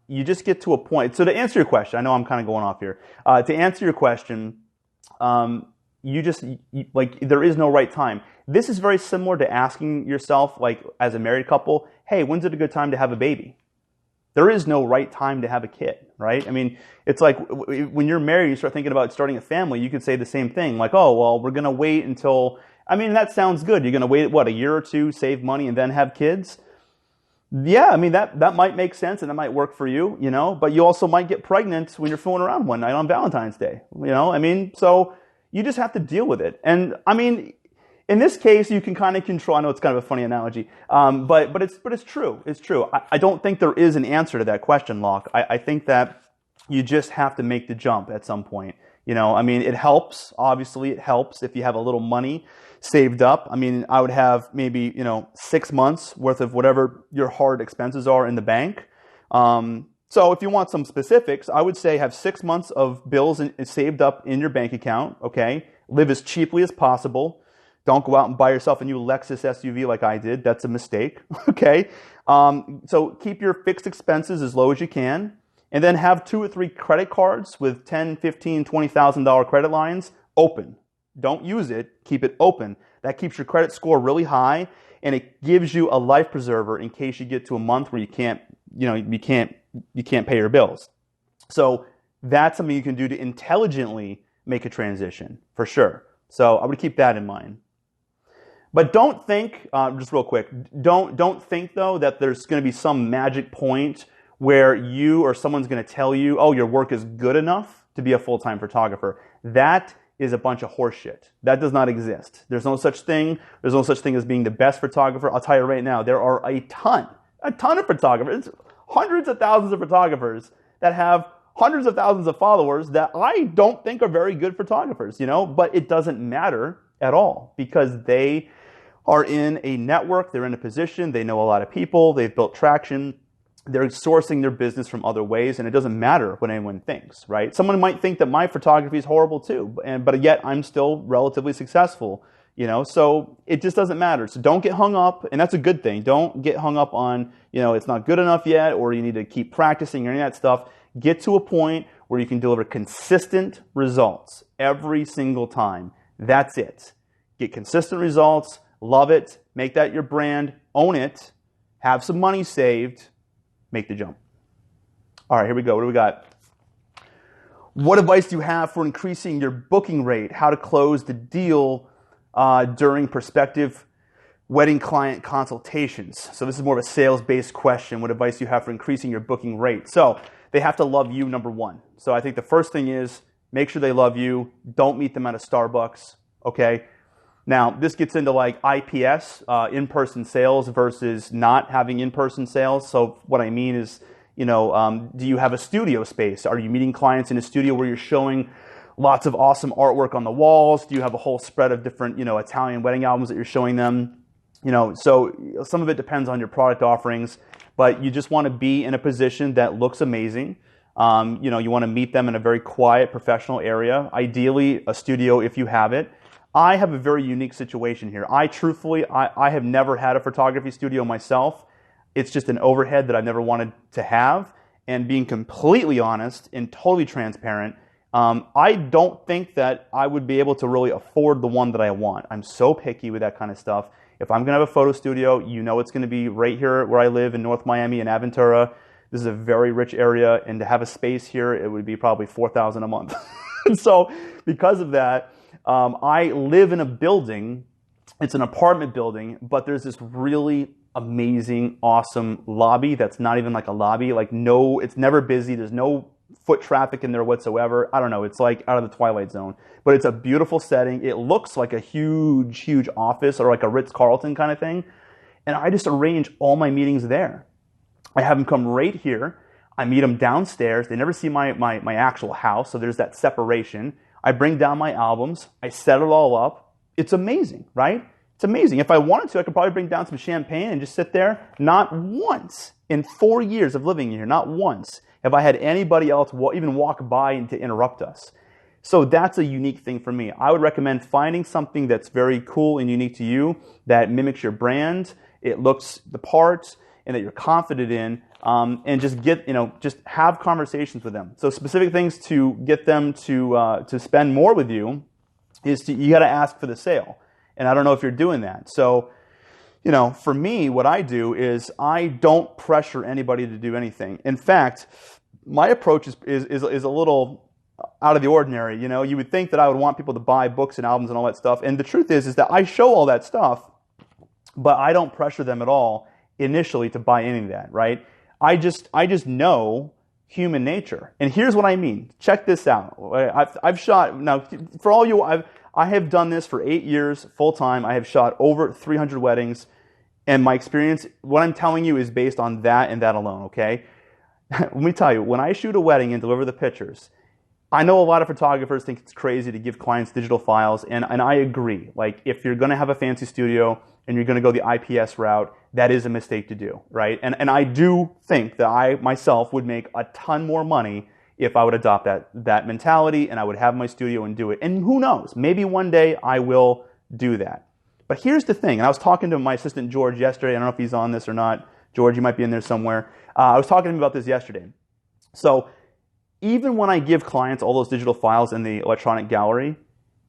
you just get to a point. So to answer your question, I know I'm kind of going off here. To answer your question, there is no right time. This is very similar to asking yourself, like as a married couple, hey, when's it a good time to have a baby? There is no right time to have a kid, right? I mean, it's like when you're married, you start thinking about starting a family, you could say the same thing, like, oh, well, we're going to wait until, I mean, that sounds good. You're going to wait, what, a year or two, save money, and then have kids? Yeah, I mean, that might make sense and that might work for you, you know, but you also might get pregnant when you're fooling around one night on Valentine's Day, you know? I mean, so you just have to deal with it. And I mean, in this case, you can kind of control. I know it's kind of a funny analogy, but it's true. It's true. I don't think there is an answer to that question, Locke. I think that you just have to make the jump at some point. You know, I mean, it helps. Obviously, it helps if you have a little money saved up. I mean, I would have maybe 6 months worth of whatever your hard expenses are in the bank. So if you want some specifics, I would say have 6 months of bills saved up in your bank account. Okay, live as cheaply as possible. Don't go out and buy yourself a new Lexus SUV like I did. That's a mistake, okay? So keep your fixed expenses as low as you can, and then have 2 or 3 credit cards with $10,000, $15,000, $20,000 credit lines open. Don't use it. Keep it open. That keeps your credit score really high, and it gives you a life preserver in case you get to a month where you can't pay your bills. So that's something you can do to intelligently make a transition, for sure. So I would keep that in mind. But don't think, just real quick, don't think though that there's going to be some magic point where you or someone's going to tell you, oh, your work is good enough to be a full-time photographer. That is a bunch of horseshit. That does not exist. There's no such thing. There's no such thing as being the best photographer. I'll tell you right now, there are a ton of photographers, hundreds of thousands of photographers that have hundreds of thousands of followers that I don't think are very good photographers, but it doesn't matter at all because they are in a network, they're in a position, they know a lot of people, they've built traction, they're sourcing their business from other ways, and it doesn't matter what anyone thinks, right? Someone might think that my photography is horrible too, but yet I'm still relatively successful, so it just doesn't matter. So don't get hung up, and that's a good thing. Don't get hung up on, it's not good enough yet, or you need to keep practicing or any of that stuff. Get to a point where you can deliver consistent results every single time. That's it. Get consistent results. Love it. Make that your brand. Own it. Have some money saved. Make the jump. All right, here we go. What do we got? What advice do you have for increasing your booking rate? How to close the deal during prospective wedding client consultations. So this is more of a sales-based question. What advice do you have for increasing your booking rate? So they have to love you, number one. So I think the first thing is make sure they love you. Don't meet them at a Starbucks, okay? Now, this gets into like IPS, in-person sales versus not having in-person sales. So what I mean is, do you have a studio space? Are you meeting clients in a studio where you're showing lots of awesome artwork on the walls? Do you have a whole spread of different, Italian wedding albums that you're showing them? So some of it depends on your product offerings, but you just want to be in a position that looks amazing. You want to meet them in a very quiet, professional area, ideally a studio if you have it. I have a very unique situation here. I have never had a photography studio myself. It's just an overhead that I've never wanted to have. And being completely honest and totally transparent, I don't think that I would be able to really afford the one that I want. I'm so picky with that kind of stuff. If I'm going to have a photo studio, it's going to be right here where I live in North Miami in Aventura. This is a very rich area, and to have a space here, it would be probably $4,000 a month. So because of that, I live in a building. It's an apartment building, but there's this really amazing, awesome lobby that's not even like a lobby. It's never busy. There's no foot traffic in there whatsoever. I don't know. It's like out of the Twilight Zone, but it's a beautiful setting. It looks like a huge, huge office or like a Ritz-Carlton kind of thing. And I just arrange all my meetings there. I have them come right here. I meet them downstairs. They never see my actual house. So there's that separation. I bring down my albums. I set it all up. It's amazing, right? It's amazing. If I wanted to, I could probably bring down some champagne and just sit there. Not once in 4 years of living here, not once have I had anybody else even walk by to interrupt us. So that's a unique thing for me. I would recommend finding something that's very cool and unique to you, that mimics your brand, it looks the part, and that you're confident in, and just just have conversations with them. So specific things to get them to spend more with you is you got to ask for the sale. And I don't know if you're doing that. So, for me, what I do is I don't pressure anybody to do anything. In fact, my approach is a little out of the ordinary. You would think that I would want people to buy books and albums and all that stuff. And the truth is that I show all that stuff, but I don't pressure them at all initially to buy any of that, right? I just know human nature. And here's what I mean. Check this out. I've shot, now for all you, I have done this for 8 years full time. I have shot over 300 weddings. And my experience, what I'm telling you is based on that and that alone, okay? Let me tell you, when I shoot a wedding and deliver the pictures, I know a lot of photographers think it's crazy to give clients digital files, and I agree. Like, if you're going to have a fancy studio and you're going to go the IPS route, that is a mistake to do, right? And I do think that I myself would make a ton more money if I would adopt that mentality, and I would have my studio and do it. And who knows, maybe one day I will do that. But here's the thing, and I was talking to my assistant George yesterday. I don't know if he's on this or not. George, you might be in there somewhere. I was talking to him about this yesterday. So even when I give clients all those digital files in the electronic gallery,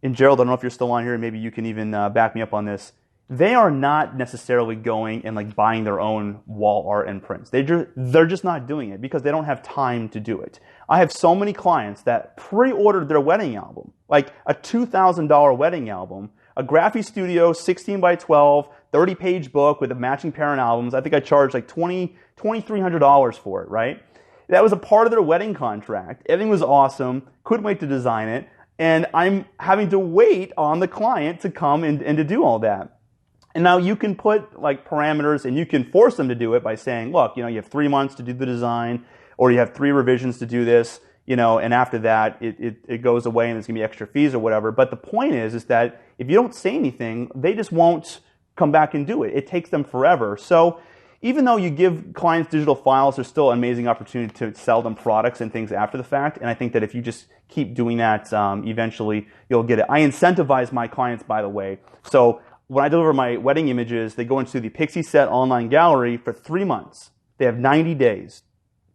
and Gerald, I don't know if you're still on here, maybe you can even back me up on this, they are not necessarily going and like buying their own wall art and prints. They're just not doing it because they don't have time to do it. I have so many clients that pre-ordered their wedding album, like a $2,000 wedding album, a Graphy Studio 16 by 12, 30-page book with a matching parent albums. I think I charged like $2,300 for it, right? That was a part of their wedding contract. Everything was awesome. Couldn't wait to design it. And I'm having to wait on the client to come and to do all that. And now you can put like parameters and you can force them to do it by saying, look, you have 3 months to do the design, or you have 3 revisions to do this, and after that it goes away and there's gonna be extra fees or whatever. But the point is that if you don't say anything, they just won't come back and do it. It takes them forever. So even though you give clients digital files, there's still an amazing opportunity to sell them products and things after the fact. And I think that if you just keep doing that, eventually you'll get it. I incentivize my clients, by the way. So when I deliver my wedding images, they go into the Pixie Set online gallery for 3 months. They have 90 days.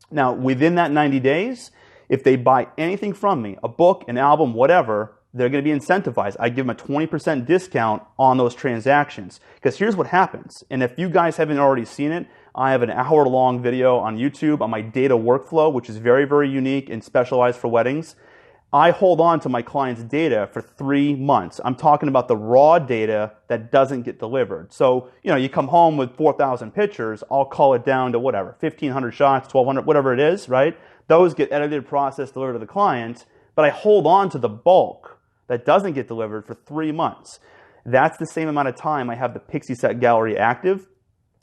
Now, within that 90 days, if they buy anything from me, a book, an album, whatever, they're going to be incentivized. I give them a 20% discount on those transactions. Because here's what happens. And if you guys haven't already seen it, I have an hour-long video on YouTube on my data workflow, which is very, very unique and specialized for weddings. I hold on to my client's data for 3 months. I'm talking about the raw data that doesn't get delivered. So, you come home with 4,000 pictures, I'll call it down to whatever, 1,500 shots, 1,200, whatever it is, right? Those get edited, processed, delivered to the client, but I hold on to the bulk that doesn't get delivered for 3 months. That's the same amount of time I have the Pixie Set gallery active,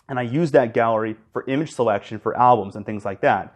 and I use that gallery for image selection for albums and things like that.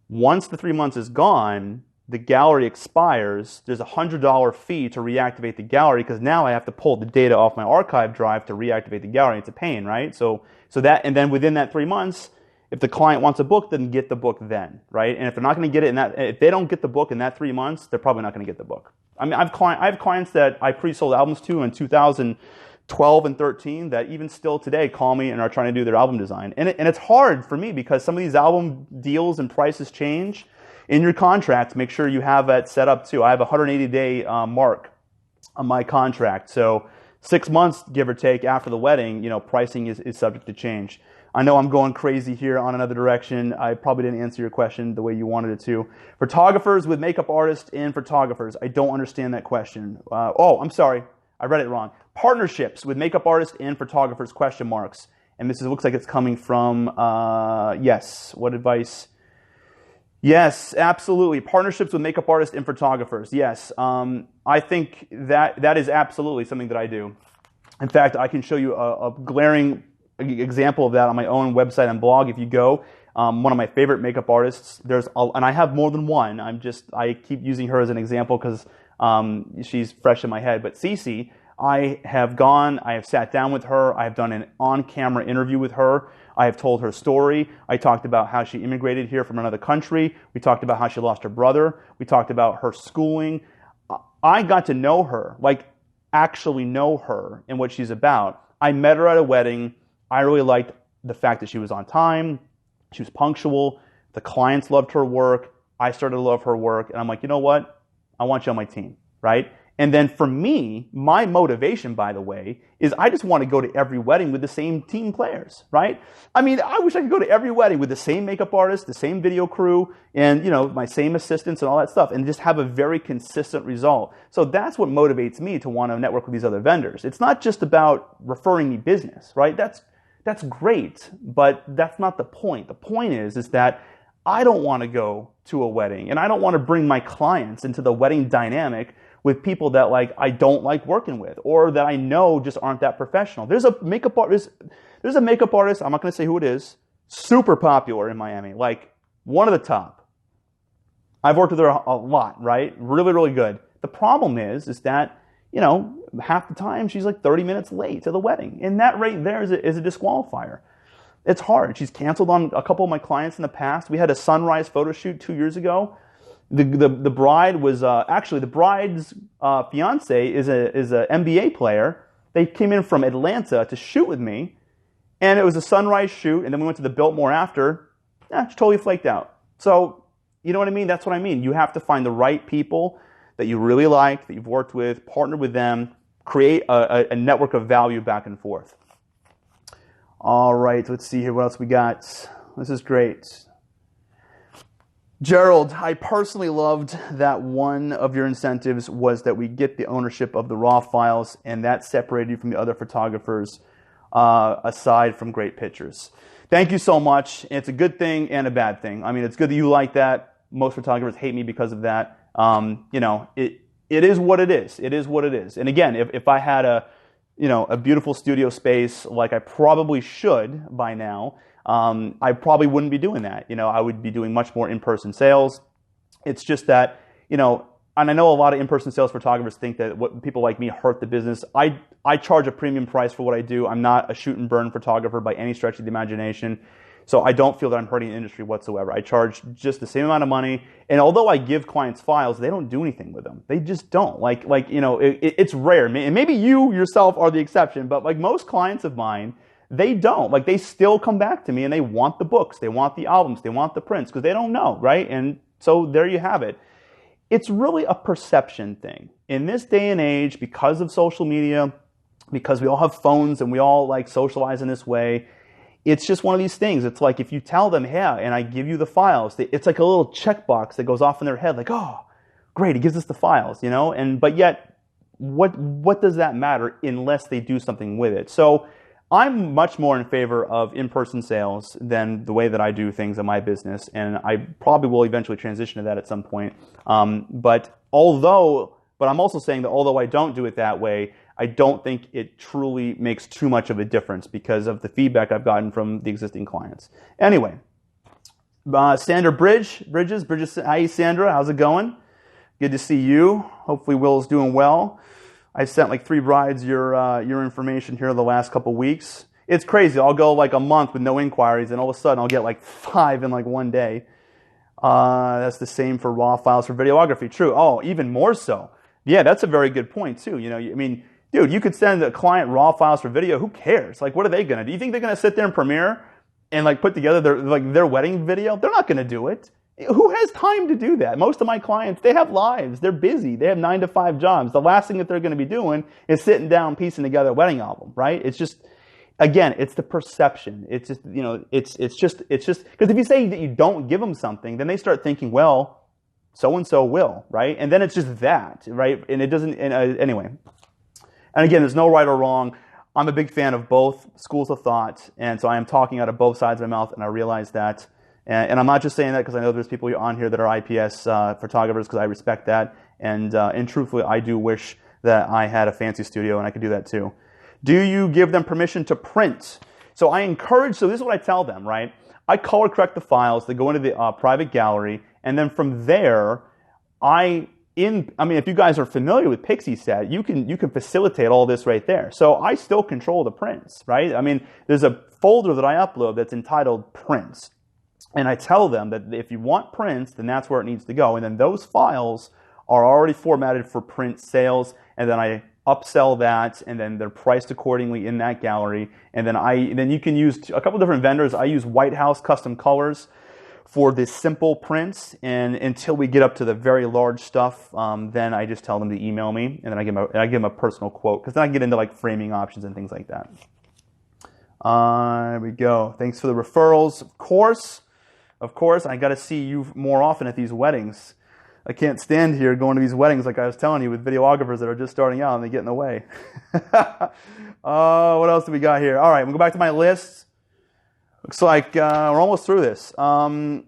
Once the 3 months is gone, the gallery expires. There's a $100 fee to reactivate the gallery because now I have to pull the data off my archive drive to reactivate the gallery. It's a pain, right? So that, and then within that 3 months, if the client wants a book, then get the book then, right? And if they're not going to get it if they don't get the book in that 3 months, they're probably not going to get the book. I mean, I have clients that I pre-sold albums to in 2012 and 13 that even still today call me and are trying to do their album design. And it's hard for me because some of these album deals and prices change. In your contract, make sure you have that set up too. I have a 180-day mark on my contract. So 6 months, give or take, after the wedding, pricing is subject to change. I know I'm going crazy here on another direction. I probably didn't answer your question the way you wanted it to. Photographers with makeup artists and photographers. I don't understand that question. I'm sorry. I read it wrong. Partnerships with makeup artists and photographers, question marks. And this looks like it's coming from, yes, what advice? Yes, absolutely. Partnerships with makeup artists and photographers. Yes, I think that is absolutely something that I do. In fact, I can show you a glaring example of that on my own website and blog. If you go, one of my favorite makeup artists, and I have more than one. I keep using her as an example because she's fresh in my head. But Cece, I have sat down with her, I have done an on-camera interview with her, I have told her story, I talked about how she immigrated here from another country, we talked about how she lost her brother, we talked about her schooling. I got to know her, like actually know her and what she's about. I met her at a wedding. I really liked the fact that she was on time, she was punctual, the clients loved her work, I started to love her work, and I'm like, you know what? I want you on my team, right? And then for me, my motivation, by the way, is I just want to go to every wedding with the same team players, right? I mean, I wish I could go to every wedding with the same makeup artist, the same video crew, and my same assistants and all that stuff, and just have a very consistent result. So that's what motivates me to want to network with these other vendors. It's not just about referring me business, right? That's great, but that's not the point. The point is that I don't want to go to a wedding, and I don't want to bring my clients into the wedding dynamic with people that I don't like working with, or that I know just aren't that professional. There's a makeup artist, I'm not going to say who it is, super popular in Miami, like one of the top. I've worked with her a lot, right? Really, really good. The problem is that, half the time she's like 30 minutes late to the wedding. And that right there is a disqualifier. It's hard. She's canceled on a couple of my clients in the past. We had a sunrise photo shoot 2 years ago. The bride was actually the bride's fiance is a NBA player. They came in from Atlanta to shoot with me, and it was a sunrise shoot. And then we went to the Biltmore after. She totally flaked out. So you know what I mean? That's what I mean. You have to find the right people that you really like, that you've worked with, partner with them, create a network of value back and forth. All right, let's see here what else we got. This is great. Gerald, I personally loved that one of your incentives was that we get the ownership of the raw files, and that separated you from the other photographers aside from great pictures. Thank you so much. It's a good thing and a bad thing. I mean, it's good that you like that. Most photographers hate me because of that. It is what it is. It is what it is. And again, if I had a beautiful studio space like I probably should by now, I probably wouldn't be doing that. I would be doing much more in-person sales. It's just that, and I know a lot of in-person sales photographers think that what people like me hurt the business. I charge a premium price for what I do. I'm not a shoot and burn photographer by any stretch of the imagination. So I don't feel that I'm hurting the industry whatsoever. I charge just the same amount of money. And although I give clients files, they don't do anything with them. They just don't. It's rare. And maybe you yourself are the exception, but most clients of mine, they don't. They still come back to me and they want the books, they want the albums, they want the prints because they don't know, right? And so there you have it. It's really a perception thing. In this day and age, because of social media, because we all have phones and we all socialize in this way, it's just one of these things. It's like if you tell them, yeah, and I give you the files, it's like a little checkbox that goes off in their head, oh, great, he gives us the files, but yet, what does that matter unless they do something with it? So I'm much more in favor of in-person sales than the way that I do things in my business, and I probably will eventually transition to that at some point. But I'm also saying that although I don't do it that way, I don't think it truly makes too much of a difference because of the feedback I've gotten from the existing clients. Anyway, Sandra Bridges, hi Sandra, how's it going? Good to see you. Hopefully Will's doing well. I sent 3 brides your information here the last couple weeks. It's crazy. I'll go a month with no inquiries, and all of a sudden I'll get 5 in one day. That's the same for raw files for videography. True. Oh, even more so. Yeah, that's a very good point too. Dude, you could send a client raw files for video. Who cares? What are they going to do? You think they're going to sit there in Premiere and put together their wedding video? They're not going to do it. Who has time to do that? Most of my clients, they have lives. They're busy. They have 9-to-5 jobs. The last thing that they're going to be doing is sitting down, piecing together a wedding album, right? It's just, again, it's the perception. It's just, it's just, because if you say that you don't give them something, then they start thinking, well, so-and-so will, right? And then it's just that, right? And it doesn't, anyway. And again, there's no right or wrong. I'm a big fan of both schools of thought, and so I am talking out of both sides of my mouth, and I realize that. And I'm not just saying that because I know there's people on here that are IPS photographers, because I respect that. And truthfully, I do wish that I had a fancy studio and I could do that too. Do you give them permission to print? So this is what I tell them, right? I color correct the files. They go into the private gallery, and then from there, I I mean, if you guys are familiar with Pixie Set, you can facilitate all this right there. So I still control the prints, right? I mean, there's a folder that I upload that's entitled prints. And I tell them that if you want prints, then that's where it needs to go. And then those files are already formatted for print sales, and then I upsell that, and then they're priced accordingly in that gallery. And then you can use a couple different vendors. I use White House Custom Colors for the simple prints, and until we get up to the very large stuff, then I just tell them to email me, and then I give them a personal quote, because then I can get into like framing options and things like that. There we go. Thanks for the referrals. Of course, I got to see you more often at these weddings. I can't stand here going to these weddings like I was telling you with videographers that are just starting out and they get in the way. What else do we got here? All right, I'm going to go back to my list. Looks like we're almost through this. What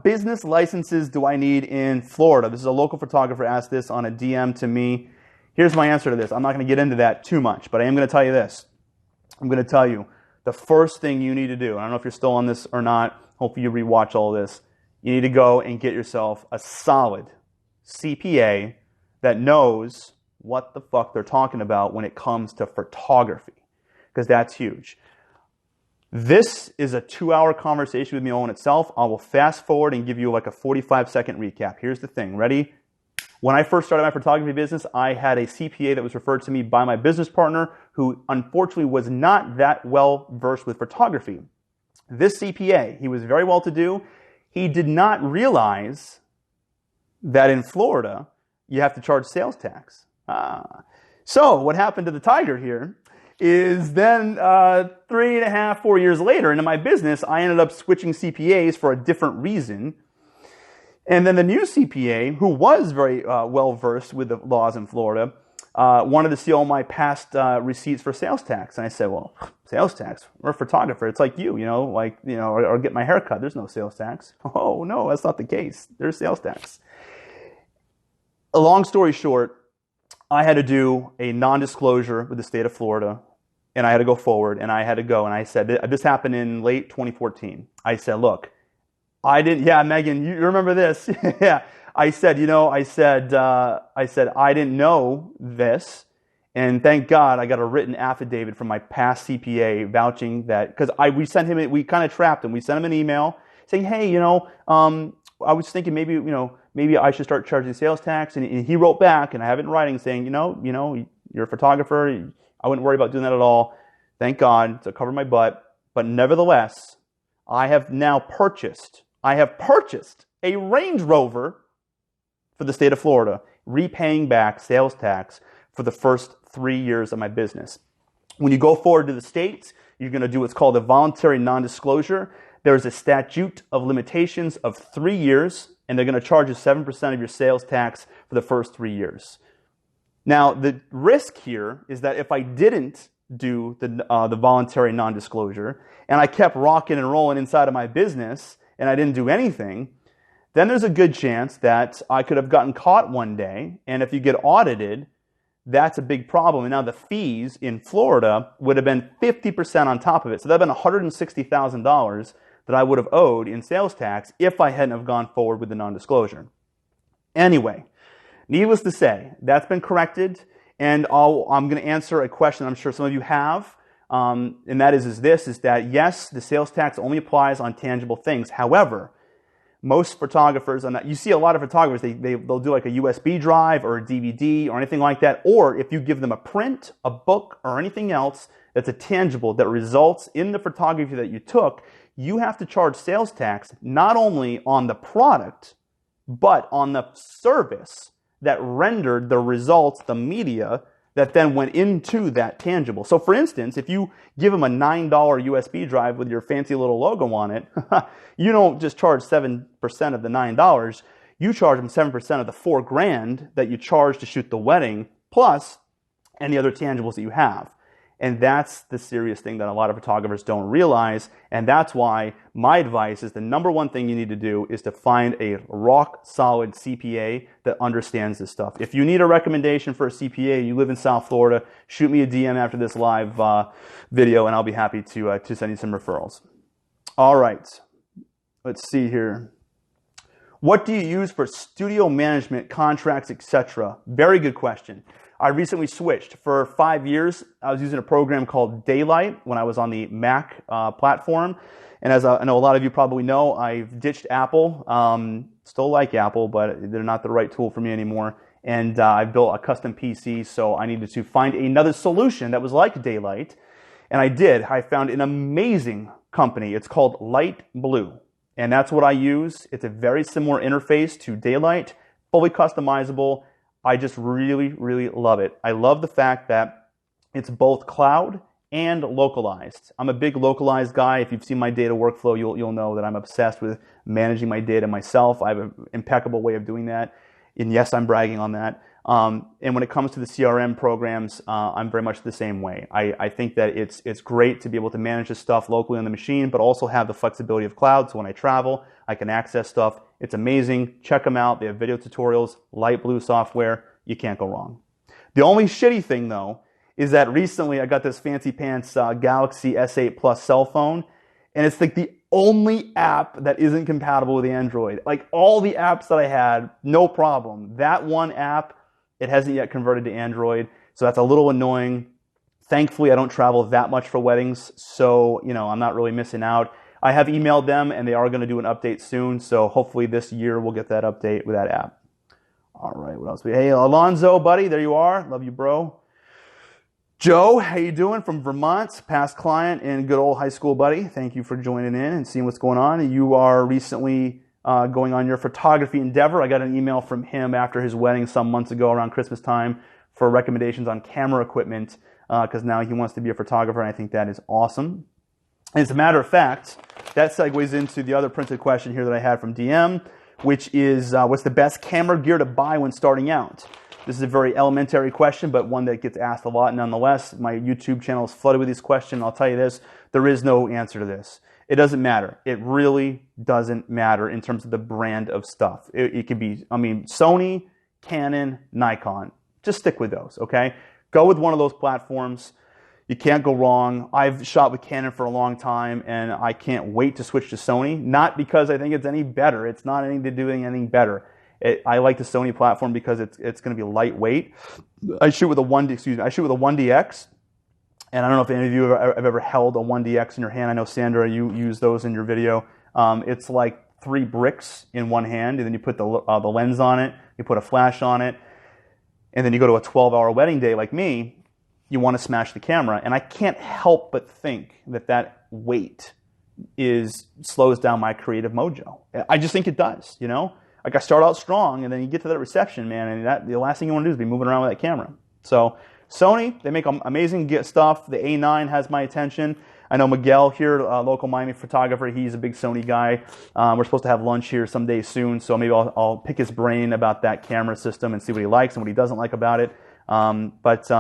business licenses do I need in Florida? This is a local photographer asked this on a DM to me. Here's my answer to this. I'm not going to get into that too much, but I am going to tell you this. I'm going to tell you the first thing you need to do. I don't know if you're still on this or not. Hopefully you rewatch all this. You need to go and get yourself a solid CPA that knows what the fuck they're talking about when it comes to photography, because that's huge. This is a 2-hour conversation with me all in itself. I will fast forward and give you like a 45-second recap. Here's the thing. Ready? When I first started my photography business, I had a CPA that was referred to me by my business partner who unfortunately was not that well versed with photography. This CPA, he was very well to do. He did not realize that in Florida, you have to charge sales tax. So what happened to the tiger here is then 3.5, 4 years later into my business, I ended up switching CPAs for a different reason. And then the new CPA, who was very well-versed with the laws in Florida, wanted to see all my past receipts for sales tax. And I said, well, sales tax? We're a photographer. It's like you, or get my hair cut. There's no sales tax. Oh, no, that's not the case. There's sales tax. A long story short, I had to do a non-disclosure with the state of Florida, and I had to go forward, and I had to go. And I said, this happened in late 2014. I said, look, Megan, you remember this? Yeah. I said, I didn't know this, and thank God I got a written affidavit from my past CPA vouching that, because we kind of trapped him. We sent him an email saying, hey, I was thinking maybe I should start charging sales tax, and he wrote back, and I have it in writing saying, you're a photographer, I wouldn't worry about doing that at all. Thank God, to cover my butt. But nevertheless, I have purchased a Range Rover for the state of Florida, repaying back sales tax for the first 3 years of my business. When you go forward to the states, you're going to do what's called a voluntary non-disclosure. There's a statute of limitations of 3 years, and they're going to charge you 7% of your sales tax for the first 3 years. Now, the risk here is that if I didn't do the voluntary non-disclosure, and I kept rocking and rolling inside of my business, and I didn't do anything, then there's a good chance that I could have gotten caught one day, and if you get audited, that's a big problem. And now the fees in Florida would have been 50% on top of it. So that would have been $160,000 that I would have owed in sales tax if I hadn't have gone forward with the non-disclosure. Anyway, needless to say, that's been corrected, and I'm going to answer a question I'm sure some of you have, and that is that yes, the sales tax only applies on tangible things. However, most photographers, you see a lot of photographers, they'll do like a USB drive or a DVD or anything like that, or if you give them a print, a book, or anything else that's a tangible that results in the photography that you took, you have to charge sales tax not only on the product, but on the service that rendered the results, the media, that then went into that tangible. So for instance, if you give them a $9 USB drive with your fancy little logo on it, you don't just charge 7% of the $9, you charge them 7% of the $4,000 that you charge to shoot the wedding, plus any other tangibles that you have. And that's the serious thing that a lot of photographers don't realize. And that's why my advice is the number one thing you need to do is to find a rock solid CPA that understands this stuff. If you need a recommendation for a CPA, you live in South Florida, shoot me a DM after this live video and I'll be happy to send you some referrals. All right, let's see here. What do you use for studio management, contracts, etc.? Very good question. I recently switched. For 5 years, I was using a program called Daylight when I was on the Mac platform. And as I know a lot of you probably know, I've ditched Apple. Still like Apple, but they're not the right tool for me anymore. And I built a custom PC, so I needed to find another solution that was like Daylight. And I did. I found an amazing company. It's called Light Blue. And that's what I use. It's a very similar interface to Daylight, fully customizable. I just really, really love it. I love the fact that it's both cloud and localized. I'm a big localized guy. If you've seen my data workflow, you'll know that I'm obsessed with managing my data myself. I have an impeccable way of doing that. And yes, I'm bragging on that. And when it comes to the CRM programs, I'm very much the same way. I think that it's great to be able to manage this stuff locally on the machine, but also have the flexibility of cloud. So when I travel, I can access stuff. It's amazing. Check them out. They have video tutorials, Light Blue software. You can't go wrong. The only shitty thing, though, is that recently I got this fancy pants Galaxy S8 Plus cell phone, and it's like the only app that isn't compatible with Android. Like all the apps that I had, no problem. That one app, it hasn't yet converted to Android, so that's a little annoying. Thankfully, I don't travel that much for weddings, so I'm not really missing out. I have emailed them, and they are going to do an update soon, so hopefully this year we'll get that update with that app. All right, what else? Hey, Alonzo, buddy, there you are. Love you, bro. Joe, how you doing? From Vermont, past client and good old high school buddy. Thank you for joining in and seeing what's going on. You are recently going on your photography endeavor. I got an email from him after his wedding some months ago around Christmas time for recommendations on camera equipment because now he wants to be a photographer, and I think that is awesome. And as a matter of fact, that segues into the other printed question here that I had from DM, which is what's the best camera gear to buy when starting out? This is a very elementary question, but one that gets asked a lot nonetheless. My YouTube channel is flooded with these questions. I'll tell you this, there is no answer to this. It doesn't matter. It really doesn't matter in terms of the brand of stuff. It could be, Sony, Canon, Nikon. Just stick with those, okay? Go with one of those platforms. You can't go wrong. I've shot with Canon for a long time, and I can't wait to switch to Sony. Not because I think it's any better. It's not anything to do anything better. I like the Sony platform because it's going to be lightweight. I shoot with a 1DX, and I don't know if any of you have ever held a 1DX in your hand. I know Sandra, you use those in your video. It's like 3 bricks in one hand, and then you put the lens on it, you put a flash on it, and then you go to a 12-hour wedding day like me. You want to smash the camera, and I can't help but think that weight slows down my creative mojo. I just think it does, Like I start out strong, and then you get to that reception, man, and the last thing you want to do is be moving around with that camera. So Sony, they make amazing stuff. The A9 has my attention. I know Miguel here, local Miami photographer, he's a big Sony guy. We're supposed to have lunch here someday soon, so maybe I'll pick his brain about that camera system and see what he likes and what he doesn't like about it. But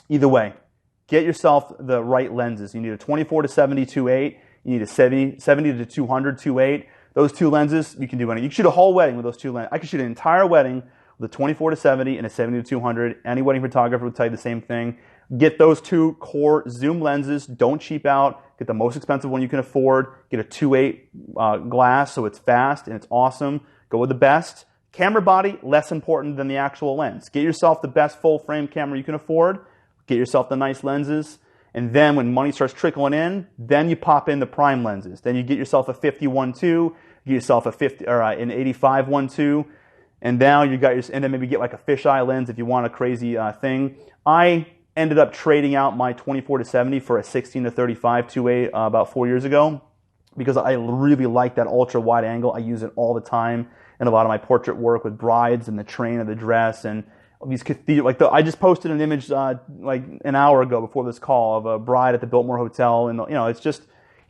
either way, get yourself the right lenses. You need a 24 to 70 2.8. You need a 70 to 200 2.8. Those 2 lenses, you can do anything. You can shoot a whole wedding with those 2 lenses. I could shoot an entire wedding with a 24 to 70 and a 70 to 200. Any wedding photographer would tell you the same thing. Get those 2 core zoom lenses. Don't cheap out. Get the most expensive one you can afford. Get a 2.8 glass so it's fast and it's awesome. Go with the best. Camera body, less important than the actual lens. Get yourself the best full frame camera you can afford. Get yourself the nice lenses. And then when money starts trickling in, then you pop in the prime lenses. Then you get yourself a 51.2, get yourself an 85.1.2, and now you got and then maybe get like a fisheye lens if you want a crazy thing. I ended up trading out my 24 to 70 for a 16 to 35 2.8 about 4 years ago because I really like that ultra wide angle. I use it all the time in a lot of my portrait work with brides and the train of the dress and these cathedral, I just posted an image like an hour ago before this call of a bride at the Biltmore Hotel, and it's just,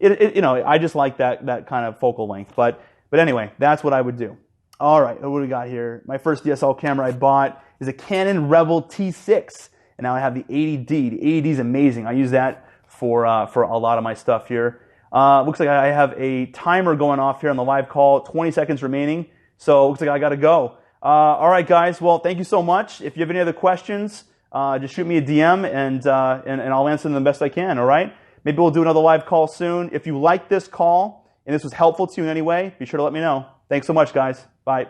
I just like that kind of focal length. But anyway, that's what I would do. All right, what do we got here? My first DSLR camera I bought is a Canon Rebel T6, and now I have the 80D. The 80D is amazing. I use that for a lot of my stuff here. Looks like I have a timer going off here on the live call. 20 seconds remaining, so looks like I got to go. All right, guys. Well, thank you so much. If you have any other questions, just shoot me a DM and I'll answer them the best I can. All right. Maybe we'll do another live call soon. If you like this call and this was helpful to you in any way, be sure to let me know. Thanks so much, guys. Bye.